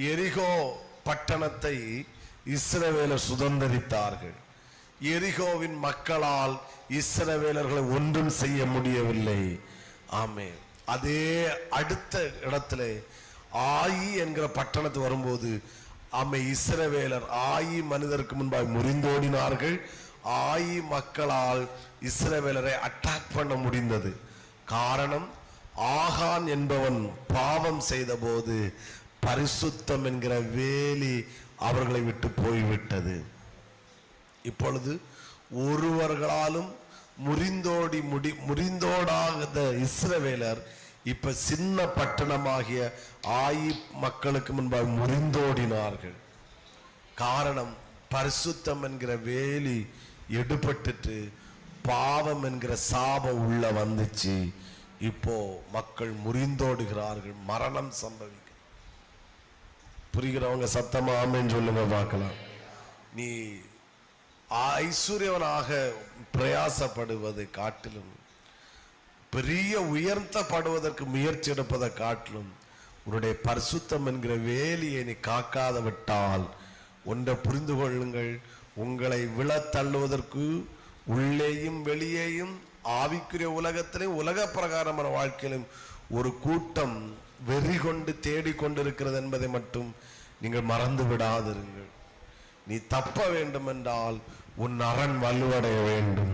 எரிகோ பட்டணத்தை இஸ்ரவேலர் சுதந்தரித்தார்கள். எரிகோவின் மக்களால் இஸ்ரவேலர்களை ஒன்றும் செய்ய முடியவில்லை. ஆமென். அதே அடுத்த இடத்துல ஆயி என்கிற பட்டணத்து வரும்போது இஸ்ரவேலர் ஆயி மனிதருக்கு முன்பாக முறிந்தோடினார்கள். ஆயி மக்களால் இஸ்ரவேலரை அட்டாக் பண்ண முடிந்தது. காரணம், ஆகான் என்பவன் பாவம் செய்த போது பரிசுத்தம் என்கிற வேலி அவர்களை விட்டு போய்விட்டது. இப்பொழுது ஒருவர்களாலும் முறிந்தோடாத இஸ்ரவேலர் இப்ப சின்ன பட்டணமாகிய ஆயி மக்களுக்கு முன்பாக முறிந்தோடினார்கள். காரணம், பரிசுத்தம் என்கிற வேலி எடுபட்டுட்டு பாவம் என்கிற சாபம் உள்ள வந்துச்சு. இப்போ மக்கள் முறிந்தோடுகிறார்கள், மரணம் சம்பவிக்க. புரிகிறவங்க சத்தமா ஆமென் சொல்லுங்க பார்க்கலாம். நீ ஐஸ்வர்யவனாக பிரயாசப்படுவதை காட்டிலும், பெரிய உயர்த்தப்படுவதற்கு முயற்சி எடுப்பதை காட்டிலும், உன்னுடைய பரிசுத்தம் என்கிற வேலியை நீ காக்காத விட்டால் ஒன்றை புரிந்து கொள்ளுங்கள், உங்களை விழ தள்ளுவதற்கு உள்ளேயும் வெளியேயும் ஆவிக்குரிய உலகத்திலும் உலக பிரகாரமான வாழ்க்கையிலும் ஒரு கூட்டம் வெறி கொண்டு தேடிக்கொண்டிருக்கிறது என்பதை மட்டும் நீங்கள் மறந்து விடாதிருங்கள். நீ தப்ப வேண்டும் என்றால் உன் அரண் வலுவடைய வேண்டும்.